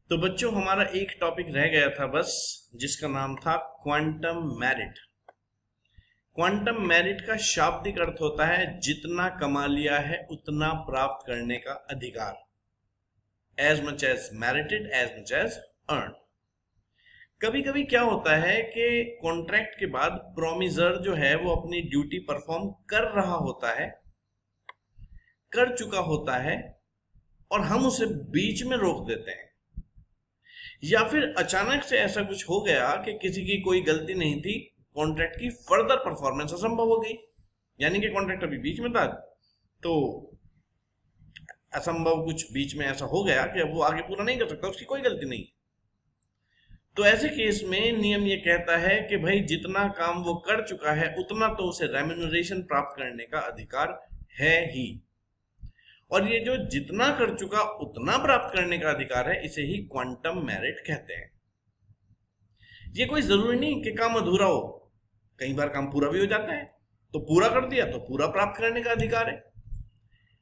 तो बच्चों हमारा एक टॉपिक रह गया था बस, जिसका नाम था क्वांटम मैरिट। क्वांटम मैरिट का शाब्दिक अर्थ होता है जितना कमा लिया है उतना प्राप्त करने का अधिकार। As much as married as much as earn. कभी कभी क्या होता है कि कॉन्ट्रैक्ट के बाद प्रोमिसर जो है वो अपनी ड्यूटी परफॉर्म कर रहा होता है, कर चुका होता है, और हम उसे बीच में रोक देते हैं। या फिर अचानक से ऐसा कुछ हो गया कि किसी की कोई गलती नहीं थी, कॉन्ट्रैक्ट की फर्दर परफॉर्मेंस असंभव हो गई। यानी कि कॉन्ट्रैक्ट अभी बीच में था, तो असंभव कुछ बीच में ऐसा हो गया कि अब वो आगे पूरा नहीं कर सकता, उसकी कोई गलती नहीं। तो ऐसे केस में नियम ये कहता है कि भाई जितना काम वो कर चुका है उतना तो उसे रेम्यूनरेशन प्राप्त करने का अधिकार है ही। और ये जो जितना कर चुका उतना प्राप्त करने का अधिकार है, इसे ही क्वांटम मेरिट कहते हैं। ये कोई जरूरी नहीं कि काम अधूरा हो, कई बार काम पूरा भी हो जाता है, तो पूरा कर दिया तो पूरा प्राप्त करने का अधिकार है।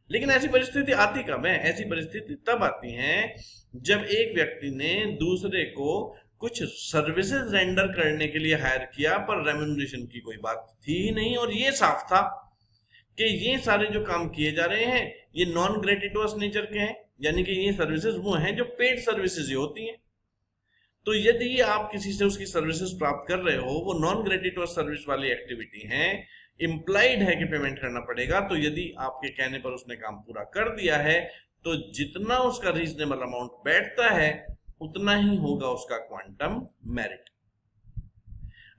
लेकिन ऐसी परिस्थिति आती कब है? ऐसी परिस्थिति तब आती है जब एक व्यक्ति ने दूसरे को कुछ सर्विसेज रेंडर करने के लिए हायर किया, पर रेम्यूनरेशन की कोई बात थी ही नहीं, और ये साफ था कि ये सारे जो काम किए जा रहे हैं ये नॉन ग्रेटिटुअस नेचर के हैं, यानी कि ये सर्विसेज वो हैं जो पेड सर्विसेज ही होती हैं। तो यदि आप किसी से उसकी सर्विसेज प्राप्त कर रहे हो, वो नॉन ग्रेटिटुअस सर्विस वाली एक्टिविटी है, इम्प्लाइड है कि पेमेंट करना पड़ेगा, तो यदि आपके कहने पर उसने काम पूरा कर दिया है तो जितना उसका रीजनेबल अमाउंट बैठता है उतना ही होगा उसका क्वांटम मेरिट।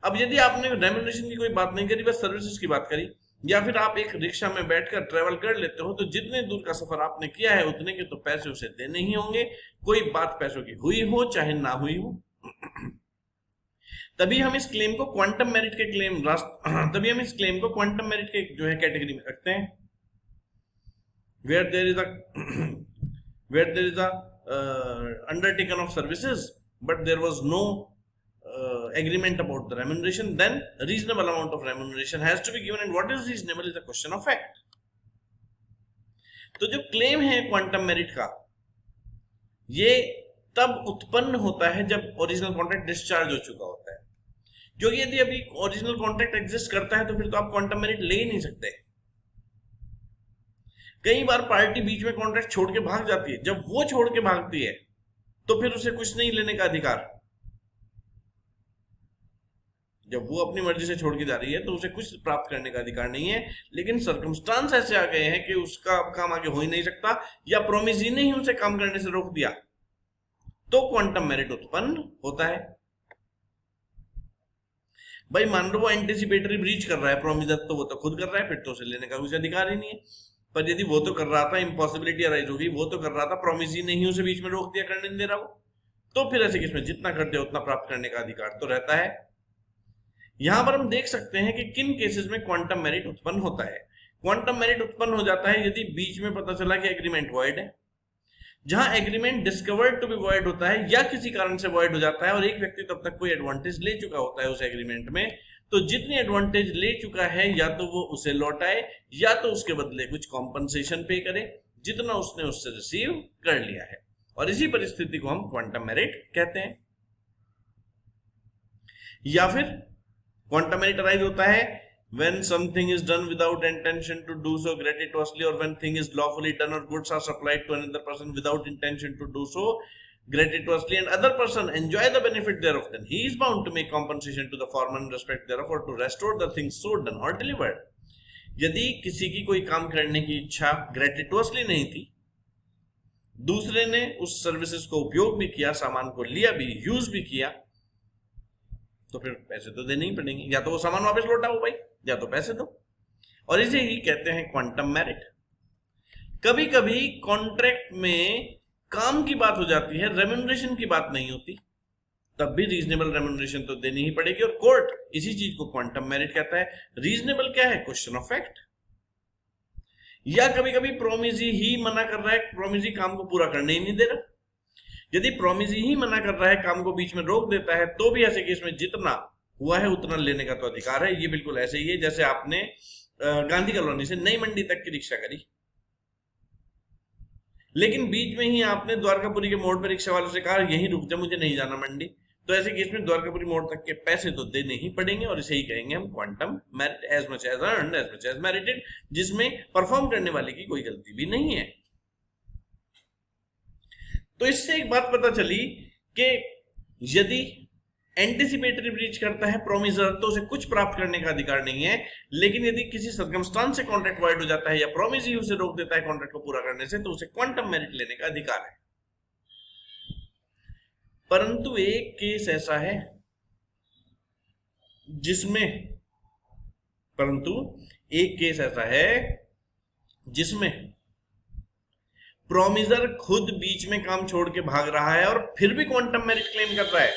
अब यदि आपने रेम्यूनरेशन की कोई बात नहीं करी, बस सर्विसेज की बात करी, या फिर आप एक रिक्शा में बैठकर ट्रेवल कर लेते हो, तो जितने दूर का सफर आपने किया है उतने के तो पैसे उसे देने ही होंगे, कोई बात पैसों की हुई हो चाहे ना हुई हो। तभी हम इस क्लेम को क्वांटम मेरिट के तभी हम इस क्लेम को क्वांटम मेरिट के जो है कैटेगरी में रखते हैं, where there is a undertaken of services but there was no agreement about the remuneration, then a reasonable amount of remuneration has to be given, and what is reasonable is a question of fact. तो जो claim है quantum merit का, ये तब उत्पन्न होता है जब ओरिजिनल कॉन्ट्रैक्ट डिस्चार्ज हो चुका होता है, क्योंकि यदि अभी ओरिजिनल कॉन्ट्रैक्ट एग्जिस्ट करता है तो फिर तो आप क्वांटम मेरिट ले ही नहीं सकते। कई बार पार्टी बीच में कॉन्ट्रैक्ट छोड़ के भाग जाती है, जब वो छोड़ के भागती है तो फिर उसे कुछ नहीं लेने का अधिकार। जब वो अपनी मर्जी से छोड़ के जा रही है तो उसे कुछ प्राप्त करने का अधिकार नहीं है। लेकिन सर्कमस्टांस ऐसे आ गए हैं कि उसका काम आगे हो ही नहीं सकता, या प्रोमिस ने ही उसे काम करने से रोक दिया, तो क्वांटम मेरिट उत्पन्न होता है। भाई मान लो वो एंटिसिपेटरी ब्रीच कर रहा है, प्रोमिस तो वो तो खुद कर रहा है, फिर तो उसे लेने का कुछ अधिकार ही नहीं है। पर यदि वो तो कर रहा था, इम्पॉसिबिलिटी अराइज होगी, वो तो कर रहा था, प्रोमिस ही नहीं उसे बीच में रोक दिया, करने नहीं दे रहा वो, तो फिर ऐसे केस में जितना कर दे उतना प्राप्त करने का अधिकार तो रहता है। यहां पर हम देख सकते हैं कि किन केसेस में क्वांटम मेरिट उत्पन्न होता है। क्वांटम मेरिट उत्पन्न हो जाता है यदि बीच में पता चला कि एग्रीमेंट वॉइड है। जहां agreement discovered to be void होता है या किसी कारण से वॉइड हो जाता है और एक व्यक्ति तब तक कोई एडवांटेज ले चुका होता है उस एग्रीमेंट में, तो जितनी एडवांटेज ले चुका है या तो वो उसे लौटाए या तो उसके बदले कुछ कॉम्पनसेशन पे करे जितना उसने उससे रिसीव कर लिया है, और इसी परिस्थिति को हम क्वांटम मेरिट कहते हैं। या फिर क्वांटम मेरिट अराइज होता है when something is done without intention to do so gratuitously, or when thing is lawfully done or goods are supplied to another person without intention to do so gratuitously and other person enjoy the benefit thereof, then he is bound to make compensation to the former in respect thereof or to restore the things so done or delivered. यदि किसी की कोई काम करने की इच्छा ग्रेटिटुअसली नहीं थी, दूसरे ने उस सर्विसेज को उपयोग भी किया, सामान को लिया भी, यूज भी किया, तो फिर पैसे तो देने ही पड़ेंगे, या तो वो सामान वापस लौटाओ भाई, या तो पैसे दो, और इसे ही कहते हैं क्वांटम मेरिट। कभी कभी कॉन्ट्रैक्ट में काम की बात हो जाती है, रेम्यूनरेशन की बात नहीं होती, तब भी रीजनेबल रेम्यूनरेशन तो देनी ही पड़ेगी, और कोर्ट इसी चीज को क्वांटम मेरिट कहता है। रीजनेबल क्या है? Question of fact. या कभी कभी प्रोमिसी ही मना कर रहा है, प्रोमिसी काम को पूरा करने ही नहीं दे रहा। यदि प्रोमिसी ही मना कर रहा है, काम को बीच में रोक देता है, तो भी ऐसे केस में जितना हुआ है उतना लेने का तो अधिकार है। ये बिल्कुल ऐसे ही है जैसे आपने गांधी कॉलोनी से नई मंडी तक की रिक्शा करी, लेकिन बीच में ही आपने द्वारकापुरी के मोड़ पर रिक्शा वाले से कहा यहीं रुक जा, मुझे नहीं जाना मंडी, तो ऐसे केस में द्वारकापुरी मोड़ तक के पैसे तो देने ही पड़ेंगे और इसे ही कहेंगे हम quantum merit, as much as earned as much as merited, जिसमें परफॉर्म करने वाले की कोई गलती भी नहीं है। तो इससे एक बात पता चली कि यदि एंटिसिपेटरी ब्रीच करता है प्रोमिसर तो उसे कुछ प्राप्त करने का अधिकार नहीं है, लेकिन यदि किसी सर्कमस्टांस से कॉन्ट्रैक्ट वाइड हो जाता है या प्रोमिस ही उसे रोक देता है कॉन्ट्रैक्ट को पूरा करने से, तो उसे क्वांटम मेरिट लेने का अधिकार है। परंतु एक केस ऐसा है जिसमें प्रोमिसर खुद बीच में काम छोड़ के भाग रहा है और फिर भी क्वांटम मेरिट क्लेम कर रहा है।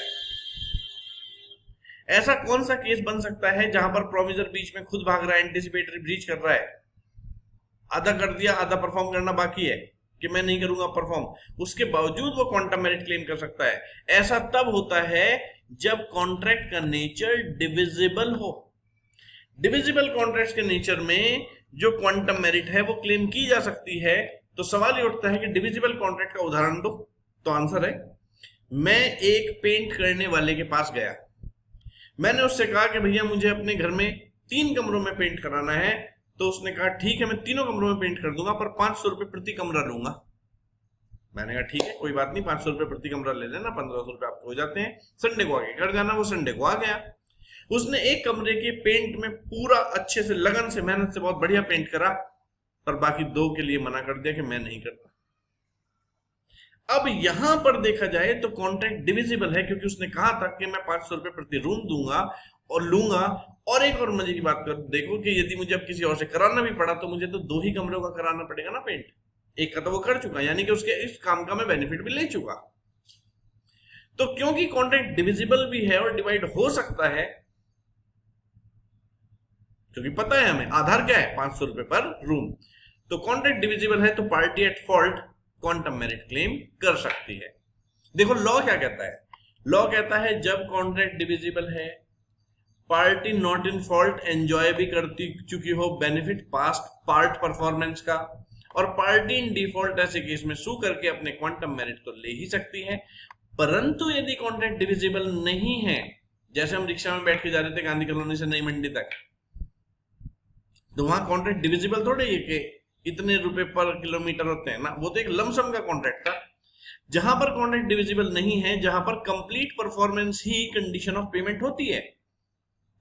ऐसा कौन सा केस बन सकता है जहां पर प्रोमिसर बीच में खुद भाग रहा है, एंटिसिपेटरी ब्रीच कर रहा है, आधा कर दिया, आधा परफॉर्म करना बाकी है कि मैं नहीं करूंगा परफॉर्म, उसके बावजूद वो क्वांटम मेरिट क्लेम कर सकता है। ऐसा तब होता है जब कॉन्ट्रैक्ट का नेचर डिविजिबल हो। डिविजिबल कॉन्ट्रैक्ट के नेचर में जो क्वांटम मेरिट है वो क्लेम की जा सकती है। तो सवाल ये उठता है कि डिविजिबल कॉन्ट्रैक्ट का उदाहरण दो। तो आंसर है, मैं एक पेंट करने वाले के पास गया, मैंने उससे कहा कि भैया मुझे अपने घर में 3 कमरों में पेंट कराना है, तो उसने कहा ठीक है मैं तीनों कमरों में पेंट कर दूंगा पर 500 रुपए प्रति कमरा लूंगा। मैंने कहा ठीक है कोई बात नहीं, 500 रुपए प्रति कमरा ले लेना, 1500 रुपए आपको हो जाते हैं, संडे को आगे कर जाना। वो संडे को आ गया, उसने एक कमरे के पेंट में पूरा अच्छे से लगन से मेहनत से बहुत बढ़िया पेंट करा, पर बाकी 2 के लिए मना कर दिया कि मैं नहीं करता। अब यहां पर देखा जाए तो कॉन्ट्रैक्ट डिविजिबल है, क्योंकि उसने कहा था कि मैं 500 रुपए प्रति रूम दूंगा और लूंगा। और एक और मजे की बात कर देखो कि यदि मुझे अब किसी और से कराना भी पड़ा तो मुझे तो 2 ही कमरों का कराना पड़ेगा ना पेंट, एक का तो वो कर चुका, यानी कि उसके इस काम का मैं बेनिफिट भी ले चुका। तो क्योंकि कॉन्ट्रैक्ट डिविजिबल भी है और डिवाइड हो सकता है, क्योंकि पता है हमें आधार क्या है 500 रुपए पर रूम, तो कॉन्ट्रैक्ट डिविजिबल है तो party at fault quantum merit claim कर सकती है। देखो लॉ क्या कहता है, लॉ कहता है जब कॉन्ट्रैक्ट डिविजिबल है, party not in fault enjoy भी करती चुकी हो बेनिफिट पास्ट पार्ट परफॉर्मेंस का, और पार्टी इन डिफॉल्ट ऐसे केस में सू करके अपने क्वांटम मेरिट तो ले ही सकती है। परंतु यदि कॉन्ट्रैक्ट डिविजिबल नहीं है, जैसे हम रिक्शा में बैठ के जा रहे थे गांधी कॉलोनी से नई मंडी तक, तो वहां कॉन्ट्रैक्ट डिविजिबल थोड़े ही कि इतने रुपए पर किलोमीटर होते हैं ना, वो तो एक लमसम का कॉन्ट्रैक्ट था। जहां पर कॉन्ट्रैक्ट डिविजिबल नहीं है, जहां पर complete performance he condition of payment होती है,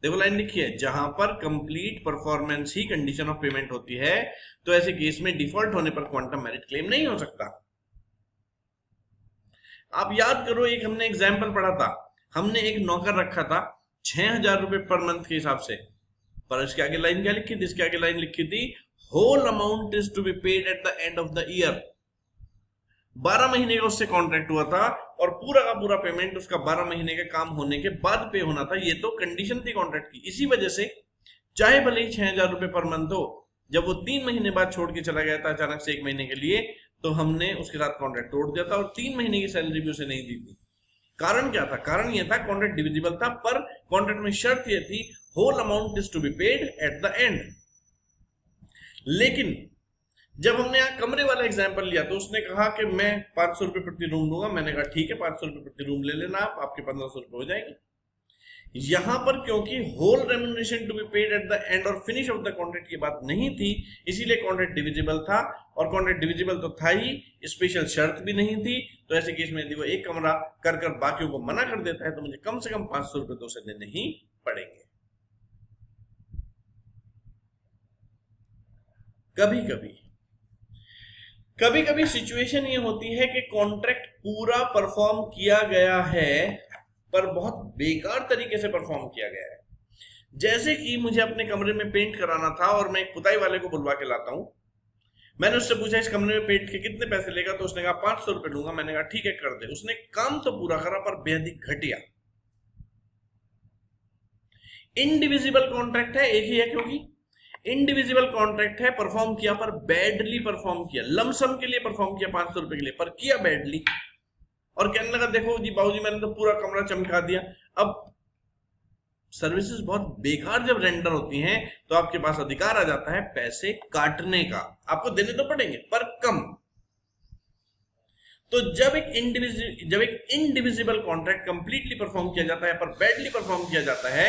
देखो लाइन लिखी है, जहां पर complete performance he condition of payment होती है, तो ऐसे केस में डिफॉल्ट होने पर क्वांटम मेरिट क्लेम नहीं हो सकता। आप याद करो, एक हमने एग्जाम्पल पढ़ा था, हमने एक नौकर रखा था 6000 रुपए पर मंथ के हिसाब से, पर इसके आगे लाइन क्या लिखी थी, इसके आगे लाइन लिखी थी whole amount is to be paid at the end of the year. 12 महीने का उससे कॉन्ट्रैक्ट हुआ था और पूरा का पूरा पेमेंट उसका 12 महीने का काम होने के बाद पे होना था, ये तो कंडीशन थी कॉन्ट्रैक्ट की। इसी वजह से चाहे भले ही 6000 रुपए पर मंथ हो, जब वो 3 महीने बाद छोड़ के चला गया था अचानक से 1 महीने के लिए, तो हमने उसके साथ कॉन्ट्रैक्ट तोड़ दिया था और 3 महीने की सैलरी भी उसे नहीं दी थी। कारण क्या था, कारण ये था कॉन्ट्रैक्ट डिविजिबल था, पर कॉन्ट्रैक्ट में शर्त ये थी whole amount is to be paid at the end. लेकिन जब हमने यहाँ कमरे वाला एग्जांपल लिया तो उसने कहा कि मैं 500 रुपए प्रति रूम दूंगा, मैंने कहा ठीक है 500 रुपए प्रति रूम ले लेना, आप आपके 1500 रुपए हो जाएंगे। यहां पर क्योंकि whole remuneration to be paid at the end और फिनिश ऑफ द कॉन्ट्रैक्ट की बात नहीं थी, इसीलिए कॉन्ट्रैक्ट डिविजिबल था, और कॉन्ट्रैक्ट डिविजिबल तो था ही, स्पेशल शर्त भी नहीं थी। तो ऐसे केस में यदि वो एक कमरा कर कर बाकियों को मना कर देता है तो मुझे कम से कम 500 रुपए तो उसे देने ही पड़ेंगे। कभी कभी सिचुएशन ये होती है कि कॉन्ट्रैक्ट पूरा परफॉर्म किया गया है पर बहुत बेकार तरीके से परफॉर्म किया गया है। जैसे कि मुझे अपने कमरे में पेंट कराना था और मैं एक पुताई वाले को बुलवा के लाता हूं, मैंने उससे पूछा इस कमरे में पेंट के कितने पैसे लेगा, तो उसने कहा 500 रुपए लूंगा। मैंने कहा ठीक है कर दे। उसने काम तो पूरा करा पर बेहद ही घटिया। इनडिविजिबल कॉन्ट्रैक्ट है, एक ही है, क्योंकि इनडिविजिबल कॉन्ट्रैक्ट है, परफॉर्म किया पर बैडली परफॉर्म किया, लमसम के लिए परफॉर्म किया 500 रुपए के लिए, पर किया बैडली, और कहने लगा देखो जी बाबूजी मैंने तो पूरा कमरा चमका दिया। अब सर्विसेज बहुत बेकार जब रेंडर होती हैं तो आपके पास अधिकार आ जाता है पैसे काटने का, आपको देने तो पड़ेंगे पर कम। तो जब एक इनडिविजिबल कॉन्ट्रैक्ट कंप्लीटली परफॉर्म किया जाता है पर बैडली परफॉर्म किया जाता है,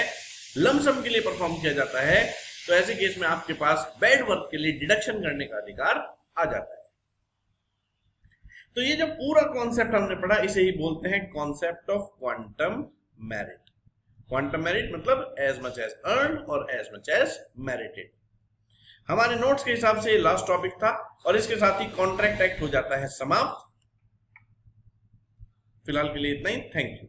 लमसम के लिए परफॉर्म किया जाता है, तो ऐसे केस में आपके पास बैड वर्क के लिए डिडक्शन करने का अधिकार आ जाता है। तो ये जो पूरा कॉन्सेप्ट हमने पढ़ा इसे ही बोलते हैं concept of quantum merit. Quantum merit मतलब एज मच एज अर्न और एज मच एज मेरिटेड। हमारे नोट्स के हिसाब से ये लास्ट टॉपिक था और इसके साथ ही कॉन्ट्रैक्ट एक्ट हो जाता है समाप्त। फिलहाल के लिए इतना ही। Thank you.